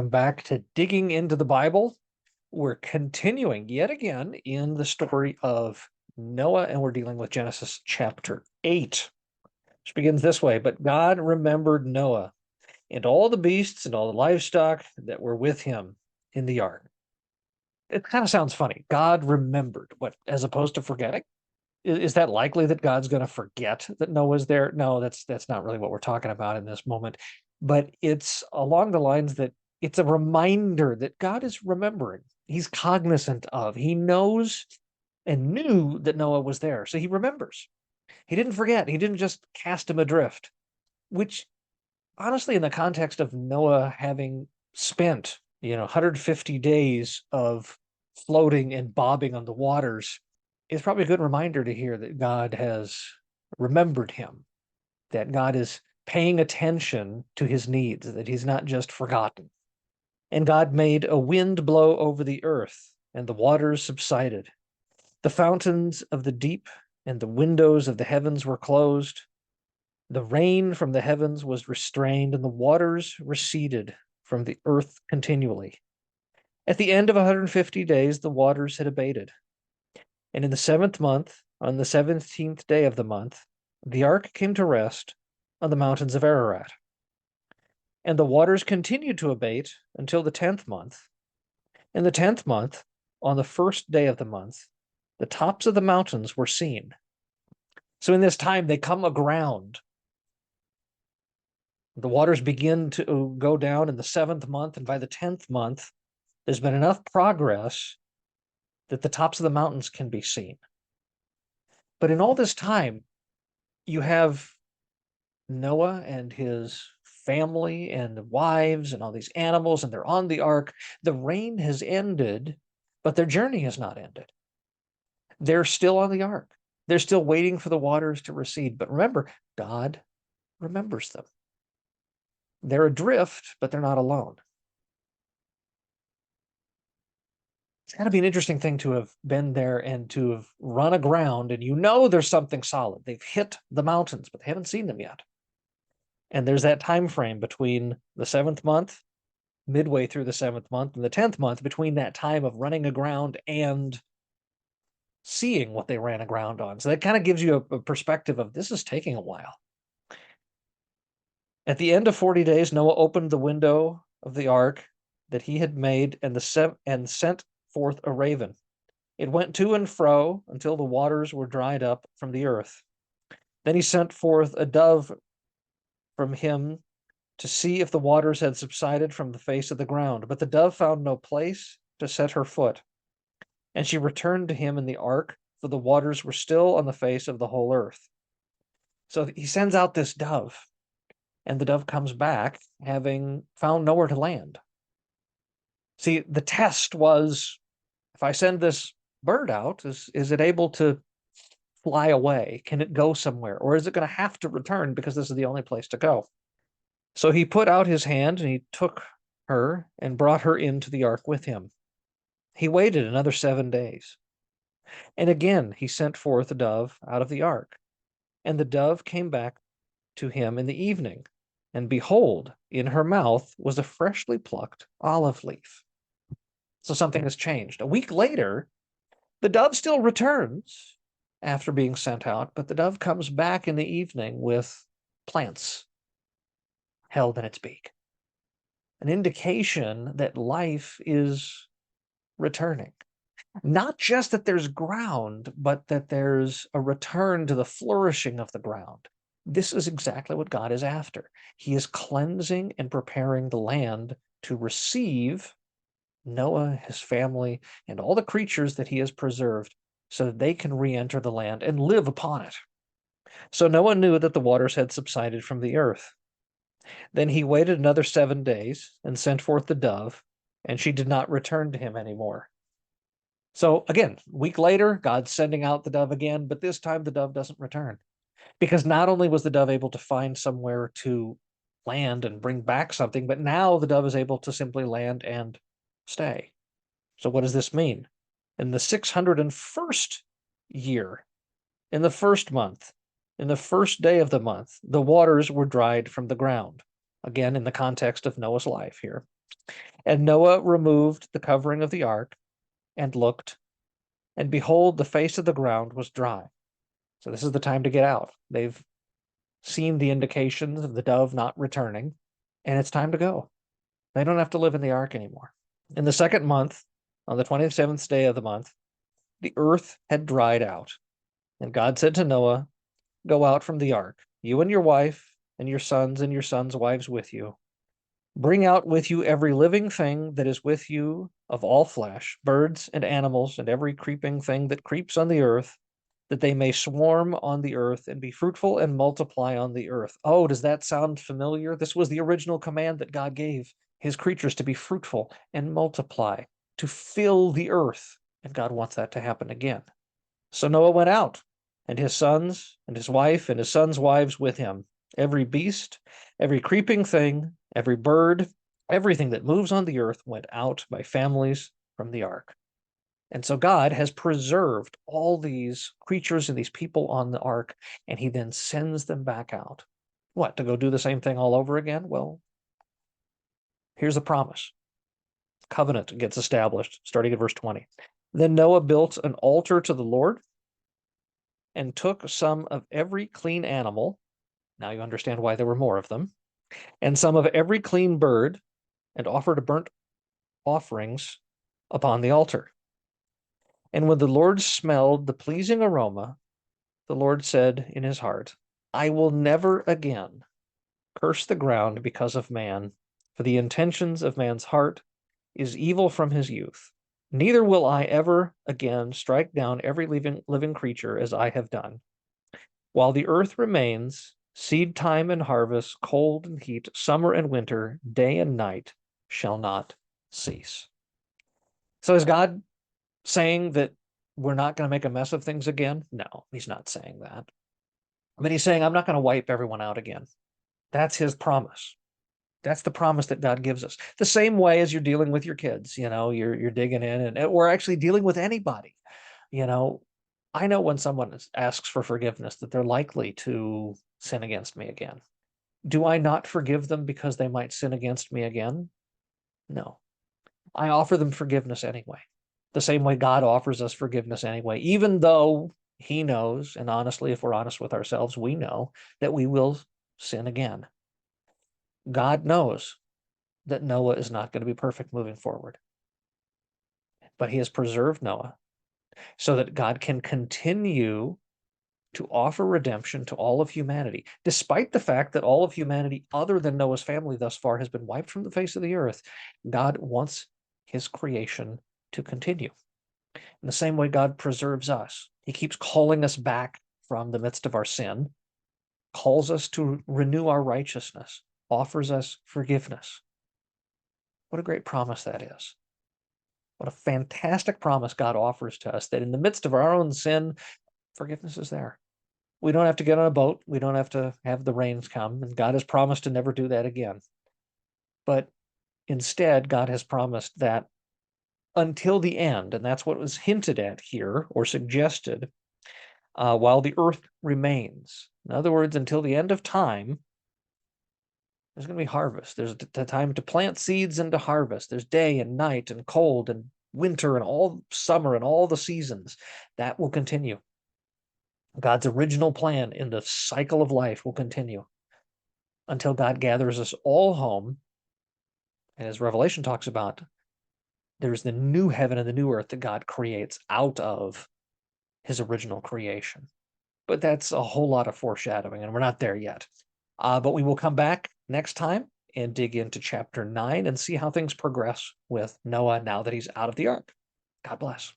Welcome back to Digging into the Bible. We're continuing yet again in the story of Noah, and we're dealing with Genesis chapter 8, which begins this way. But God remembered Noah and all the beasts and all the livestock that were with him in the ark. It kind of sounds funny. God remembered, what, as opposed to forgetting? Is that likely that God's going to forget that Noah's there? No, that's not really what we're talking about in this moment. But it's along the lines that it's a reminder that God is remembering. He's cognizant of. He knows and knew that Noah was there. So he remembers. He didn't forget. He didn't just cast him adrift, which honestly, in the context of Noah having spent, 150 days of floating and bobbing on the waters, is probably a good reminder to hear that God has remembered him, that God is paying attention to his needs, that he's not just forgotten. And God made a wind blow over the earth, and the waters subsided. The fountains of the deep and the windows of the heavens were closed. The rain from the heavens was restrained, and the waters receded from the earth continually. At the end of 150 days, the waters had abated. And in the 7th month, on the 17th day of the month, the ark came to rest on the mountains of Ararat. And the waters continued to abate until the 10th month. In the 10th month, on the 1st day of the month, the tops of the mountains were seen. So in this time, they come aground. The waters begin to go down in the 7th month, and by the 10th month, there's been enough progress that the tops of the mountains can be seen. But in all this time, you have Noah and his family and wives and all these animals, and they're on the ark. The rain has ended, but their journey has not ended. They're still on the ark. They're still waiting for the waters to recede. But remember, God remembers them. They're adrift, but they're not alone. It's got to be an interesting thing to have been there and to have run aground, and there's something solid. They've hit the mountains, but they haven't seen them yet. And there's that time frame between the 7th month, midway through the 7th month, and the 10th month, between that time of running aground and seeing what they ran aground on. So that kind of gives you a perspective of this is taking a while. At the end of 40 days, Noah opened the window of the ark that he had made and sent forth a raven. It went to and fro until the waters were dried up from the earth. Then he sent forth a dove from him to see if the waters had subsided from the face of the ground. But the dove found no place to set her foot. And she returned to him in the ark, for the waters were still on the face of the whole earth. So he sends out this dove, and the dove comes back, having found nowhere to land. See, the test was, if I send this bird out, is it able to fly away? Can it go somewhere? Or is it going to have to return because this is the only place to go? So he put out his hand and he took her and brought her into the ark with him. He waited another 7 days. And again he sent forth a dove out of the ark. And the dove came back to him in the evening. And behold, in her mouth was a freshly plucked olive leaf. So something has changed. A week later, the dove still returns after being sent out, but the dove comes back in the evening with plants held in its beak. An indication that life is returning. Not just that there's ground, but that there's a return to the flourishing of the ground. This is exactly what God is after. He is cleansing and preparing the land to receive Noah, his family, and all the creatures that he has preserved so that they can re-enter the land and live upon it. So Noah knew that the waters had subsided from the earth. Then he waited another 7 days and sent forth the dove, and she did not return to him anymore. So again, a week later, God's sending out the dove again, but this time the dove doesn't return. Because not only was the dove able to find somewhere to land and bring back something, but now the dove is able to simply land and stay. So what does this mean? In the 601st year, in the 1st month, in the 1st day of the month, the waters were dried from the ground. Again, in the context of Noah's life here. And Noah removed the covering of the ark and looked, and behold, the face of the ground was dry. So this is the time to get out. They've seen the indications of the dove not returning, and it's time to go. They don't have to live in the ark anymore. In the second month, on the 27th day of the month, the earth had dried out. And God said to Noah, "Go out from the ark, you and your wife, and your sons' wives with you. Bring out with you every living thing that is with you of all flesh, birds and animals, and every creeping thing that creeps on the earth, that they may swarm on the earth and be fruitful and multiply on the earth." Oh, does that sound familiar? This was the original command that God gave his creatures, to be fruitful and multiply, to fill the earth. And God wants that to happen again. So Noah went out, and his sons and his wife and his sons' wives with him. Every beast, every creeping thing, every bird, everything that moves on the earth went out by families from the ark. And so God has preserved all these creatures and these people on the ark, and he then sends them back out. What, to go do the same thing all over again? Well, here's the promise. Covenant gets established, starting at verse 20. Then Noah built an altar to the Lord and took some of every clean animal. Now you understand why there were more of them. And some of every clean bird, and offered burnt offerings upon the altar. And when the Lord smelled the pleasing aroma, the Lord said in his heart, "I will never again curse the ground because of man, for the intentions of man's heart is evil from his youth. Neither will I ever again strike down every living creature as I have done. While the earth remains, seed time and harvest, cold and heat, summer and winter, day and night shall not cease." So is God saying that we're not going to make a mess of things again? No, he's not saying that. But he's saying, I'm not going to wipe everyone out again. That's his promise. That's the promise that God gives us. The same way as you're dealing with your kids, you're digging in, and we're actually dealing with anybody. I know when someone asks for forgiveness that they're likely to sin against me again. Do I not forgive them because they might sin against me again? No. I offer them forgiveness anyway. The same way God offers us forgiveness anyway, even though he knows, and honestly, if we're honest with ourselves, we know that we will sin again. God knows that Noah is not going to be perfect moving forward. But he has preserved Noah so that God can continue to offer redemption to all of humanity, despite the fact that all of humanity other than Noah's family thus far has been wiped from the face of the earth. God wants his creation to continue. In the same way God preserves us, he keeps calling us back from the midst of our sin, calls us to renew our righteousness, offers us forgiveness. What a great promise that is. What a fantastic promise God offers to us, that in the midst of our own sin, forgiveness is there. We don't have to get on a boat. We don't have to have the rains come. And God has promised to never do that again. But instead, God has promised that until the end, and that's what was hinted at here or suggested, while the earth remains. In other words, until the end of time, there's going to be harvest. There's the time to plant seeds and to harvest. There's day and night and cold and winter and all summer and all the seasons. That will continue. God's original plan in the cycle of life will continue until God gathers us all home. And as Revelation talks about, there's the new heaven and the new earth that God creates out of his original creation. But that's a whole lot of foreshadowing, and we're not there yet. But we will come back next time and dig into chapter 9 and see how things progress with Noah now that he's out of the ark. God bless.